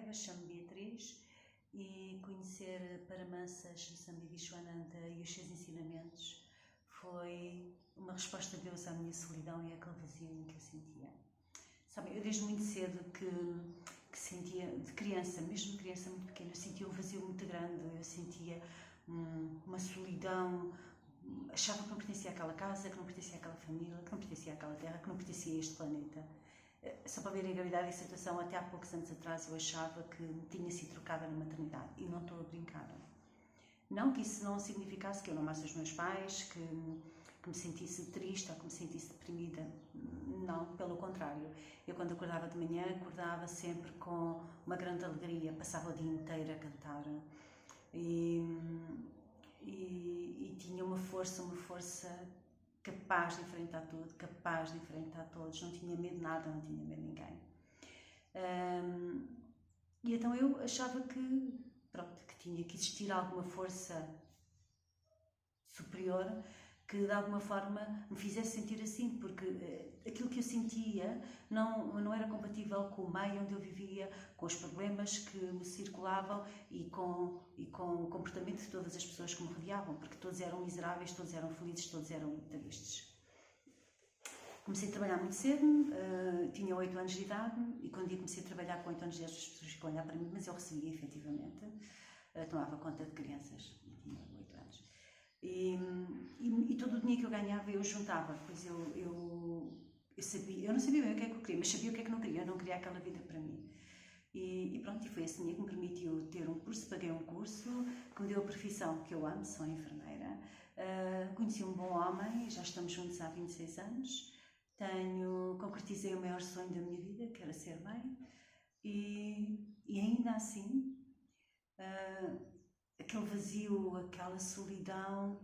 Paiva, chamo-me Beatriz, e conhecer Paramahansa Sri Vishwananda e os seus ensinamentos foi uma resposta de Deus à minha solidão e àquele vazio que eu sentia. Sabe, eu desde muito cedo que sentia, de criança, mesmo criança muito pequena, eu sentia um vazio muito grande, eu sentia uma solidão, achava que não pertencia àquela casa, que não pertencia àquela família, que não pertencia àquela terra, que não pertencia a este planeta. Só para verem a gravidade da situação, até há poucos anos atrás eu achava que tinha sido trocada na maternidade, e não estou a brincar. Não que isso não significasse que eu não amasse os meus pais, que me sentisse triste ou que me sentisse deprimida. Não, pelo contrário. Eu quando acordava de manhã, acordava sempre com uma grande alegria, passava o dia inteiro a cantar. E tinha uma força capaz de enfrentar tudo, capaz de enfrentar todos, não tinha medo de nada, não tinha medo de ninguém. E então eu achava que, pronto, que tinha que existir alguma força superior que de alguma forma me fizesse sentir assim, porque aquilo que eu sentia não era compatível com o meio onde eu vivia, com os problemas que me circulavam e com o comportamento de todas as pessoas que me rodeavam, porque todos eram miseráveis, todos eram felizes, todos eram tristes. Comecei a trabalhar muito cedo, tinha 8 anos de idade, e quando eu comecei a trabalhar com 8 anos de idade, as pessoas ficam a olhar para mim, mas eu recebia efetivamente, tomava conta de crianças, e tinha 8 anos. E todo o dinheiro que eu ganhava eu juntava, pois eu não sabia bem o que é que eu queria, mas sabia o que é que não queria, eu não queria aquela vida para mim. E pronto, e foi esse dinheiro que me permitiu ter um curso, paguei um curso, que me deu a profissão que eu amo, sou enfermeira, conheci um bom homem, já estamos juntos há 26 anos, concretizei o maior sonho da minha vida, que era ser mãe, e ainda assim, aquele vazio, aquela solidão,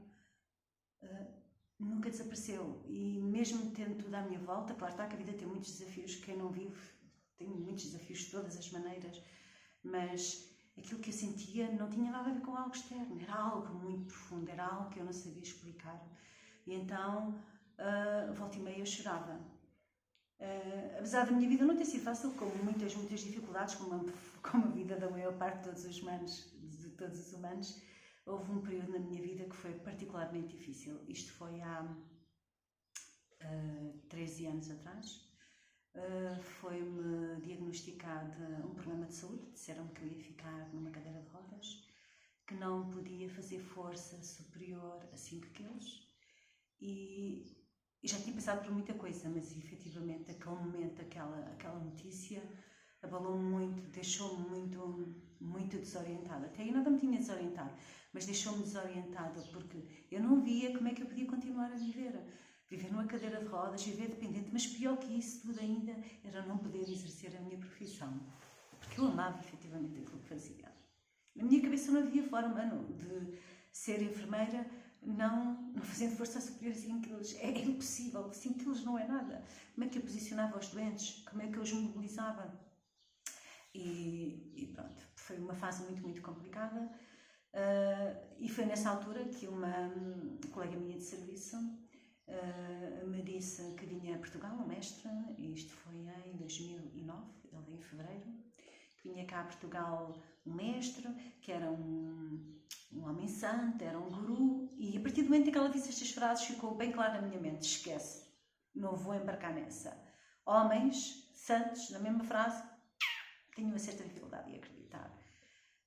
nunca desapareceu. E mesmo tendo tudo à minha volta, claro está que a vida tem muitos desafios, quem não vive tem muitos desafios de todas as maneiras, mas aquilo que eu sentia não tinha nada a ver com algo externo, era algo muito profundo, era algo que eu não sabia explicar. E então, volta e meia eu chorava. Apesar da minha vida não ter sido fácil, com muitas dificuldades, como a vida da maior parte de todos os humanos, houve um período na minha vida que foi particularmente difícil. Isto foi há 13 anos atrás. Foi-me diagnosticado um problema de saúde, disseram-me que eu ia ficar numa cadeira de rodas, que não podia fazer força superior a 5 quilos, e já tinha passado por muita coisa, mas efetivamente aquele momento, aquela notícia abalou-me muito, deixou-me muito desorientada. Até aí nada me tinha desorientado, mas deixou-me desorientada porque eu não via como é que eu podia continuar a viver numa cadeira de rodas, viver dependente, mas pior que isso tudo ainda era não poder exercer a minha profissão, porque eu amava efetivamente aquilo que fazia. Na minha cabeça não havia forma de ser enfermeira não fazendo força superior a 5 quilos. É impossível, 5 quilos não é nada. Como é que eu posicionava os doentes? Como é que eu os mobilizava? E pronto, foi uma fase muito complicada, e foi nessa altura que uma colega minha de serviço me disse que vinha a Portugal, um mestre, e isto foi em 2009, ele em fevereiro, que vinha cá a Portugal um mestre, que era um homem santo, era um guru, e a partir do momento em que ela disse estas frases ficou bem claro na minha mente: esquece, não vou embarcar nessa. Homens santos, na mesma frase, tenho uma certa dificuldade em acreditar.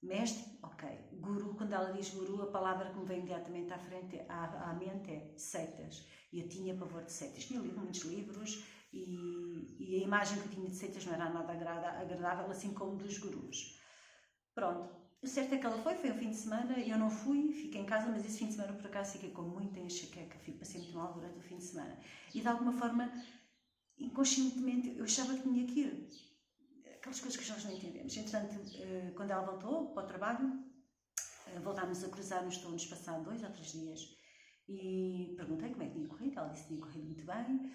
Mestre, ok. Guru, quando ela diz guru, a palavra que me vem imediatamente à mente é seitas. E eu tinha pavor de seitas. Tinha lido muitos livros e a imagem que eu tinha de seitas não era nada agradável, assim como dos gurus. Pronto. O certo é que ela foi um fim de semana, eu não fui, fiquei em casa, mas esse fim de semana por acaso fiquei com muita enxaqueca, passei muito mal durante o fim de semana. E de alguma forma, inconscientemente, eu achava que tinha que ir. Aquelas coisas que nós não entendemos. Entretanto, quando ela voltou para o trabalho, voltámos a cruzar-nos todos, passado 2 ou 3 dias, e perguntei como é que tinha corrido. Ela disse que tinha corrido muito bem.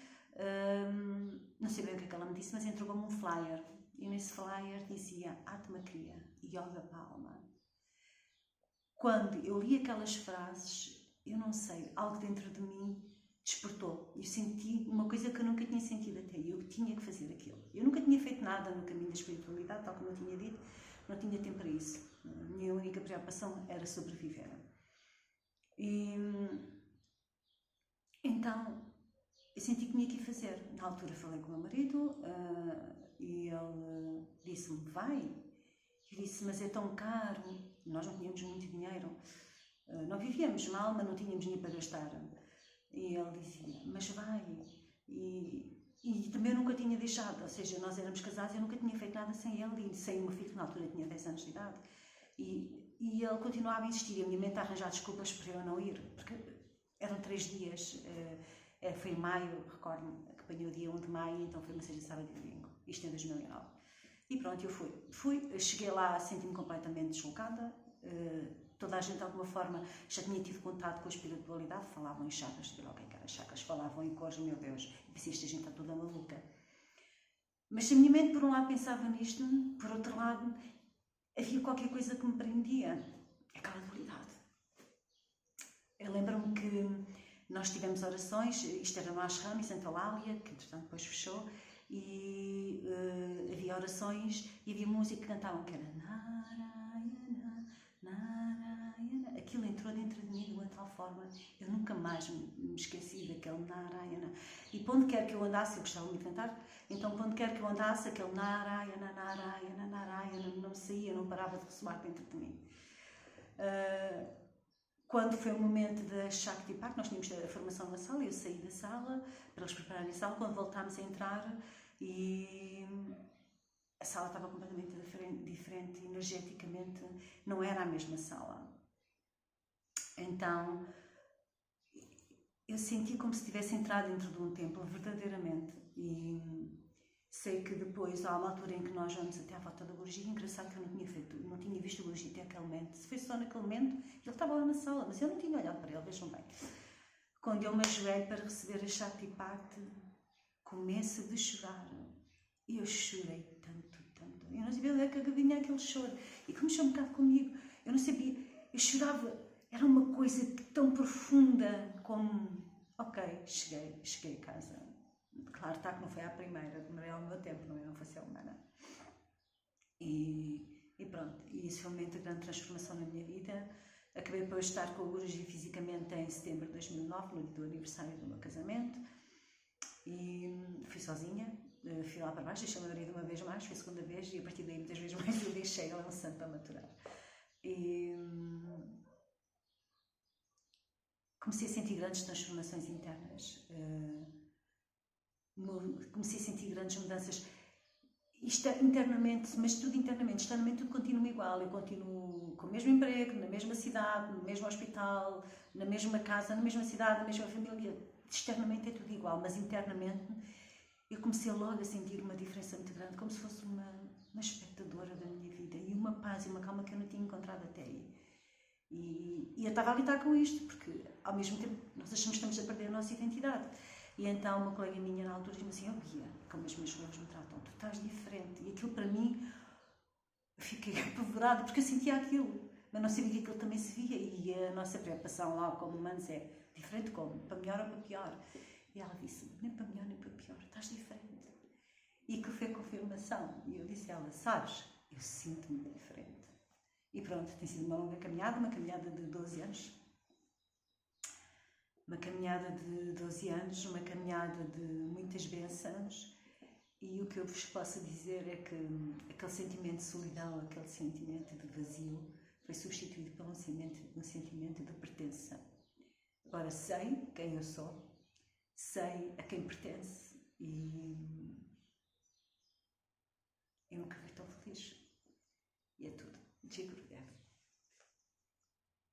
Não sei bem o que é que ela me disse, mas entregou-me um flyer, e nesse flyer dizia Atma Kriya, Yoga para a alma. Quando eu li aquelas frases, eu não sei, algo dentro de mim despertou. Eu senti uma coisa que eu nunca tinha sentido até aí. Eu tinha que fazer aquilo. Eu nunca tinha feito nada no caminho da espiritualidade, tal como eu tinha dito, não tinha tempo para isso. A minha única preocupação era sobreviver. E então eu senti que tinha que fazer. Na altura falei com o meu marido e ele disse-me, vai. Eu disse, mas é tão caro. Nós não tínhamos muito dinheiro. Não vivíamos mal, mas não tínhamos dinheiro para gastar. E ele dizia, mas vai. E também eu nunca tinha deixado, ou seja, nós éramos casados e eu nunca tinha feito nada sem ele e sem o meu filho, que na altura tinha 10 anos de idade. E ele continuava a insistir, a minha mente a arranjar desculpas para eu não ir, porque eram 3 dias, foi em maio, recordo-me, que apanhei o dia 1 de maio, então foi uma sexta, sábado e domingo, isto em 2009. E pronto, eu fui, cheguei lá, senti-me completamente deslocada, toda a gente de alguma forma já tinha tido contato com a espiritualidade, falavam em chakras, sabia lá o que era chakras, falavam em cores, meu Deus, e pensei, esta gente está toda maluca. Mas se a minha mente por um lado pensava nisto, por outro lado havia qualquer coisa que me prendia, aquela dualidade. Eu lembro-me que nós tivemos orações, isto era no Ashram em Santa Eulália, que entretanto depois fechou, e havia orações e havia música que cantavam, que era Narayana, Narayana. Aquilo entrou dentro de mim de uma tal forma, eu nunca mais me esqueci daquele Narayana. E para onde quer que eu andasse, eu gostava muito de cantar, então para onde quer que eu andasse, aquele Narayana, Narayana, Narayana não me saía, não parava de ressoar dentro de mim. Quando foi o momento da Shakti Park, nós tínhamos a formação na sala, eu saí da sala para eles prepararem a sala. Quando voltámos a entrar, e a sala estava completamente diferente energeticamente, não era a mesma sala. Então eu senti como se tivesse entrado dentro de um templo, verdadeiramente. E sei que depois há uma altura em que nós vamos até à volta da Guruji. Engraçado que eu não tinha visto o Guruji até aquele momento. Se foi só naquele momento, ele estava lá na sala, mas eu não tinha olhado para ele, vejam bem. Quando eu me ajoelho para receber a Shakti Park, começo a chorar. E eu chorei tanto. Eu não sabia onde é que vinha aquele choro. E que mexeu um bocado comigo. Eu não sabia, eu chorava. Era uma coisa tão profunda como... Ok, cheguei a casa. Claro, está que não foi à primeira, demorei ao meu tempo, não foi ser humana. E pronto, e isso foi um momento de grande transformação na minha vida. Acabei por estar com o Guruji fisicamente em setembro de 2009, no dia do aniversário do meu casamento. E fui sozinha, fui lá para baixo, deixei o meu marido uma vez mais, foi a segunda vez, e a partir daí muitas vezes mais eu deixei, ele é um santo para maturar. E comecei a sentir grandes transformações internas. Comecei a sentir grandes mudanças, isto internamente, mas tudo internamente, externamente tudo continua igual. Eu continuo com o mesmo emprego, na mesma cidade, no mesmo hospital, na mesma casa, na mesma cidade, na mesma família. Externamente é tudo igual, mas internamente eu comecei logo a sentir uma diferença muito grande, como se fosse uma espectadora da minha vida, e uma paz e uma calma que eu não tinha encontrado até aí. E eu estava a lidar com isto, porque ao mesmo tempo nós achamos que estamos a perder a nossa identidade. E então uma colega minha na altura disse-me assim, oh Bia, como as minhas colegas me tratam, tu estás diferente. E aquilo para mim, eu fiquei apavorada, porque eu sentia aquilo, mas não sabia que aquilo também se via. E a nossa preocupação lá como humanos é, diferente como? Para melhor ou para pior? E ela disse, nem para melhor nem para pior, estás diferente. E aquilo foi a confirmação. E eu disse a ela, sabes, eu sinto-me diferente. E pronto, tem sido uma longa caminhada, uma caminhada de 12 anos. Uma caminhada de 12 anos, uma caminhada de muitas bênçãos, e o que eu vos posso dizer é que aquele sentimento de solidão, aquele sentimento de vazio, foi substituído por um sentimento de pertença. Agora sei quem eu sou, sei a quem pertence, e eu nunca fui tão feliz. E é tudo. Jai Gurudev.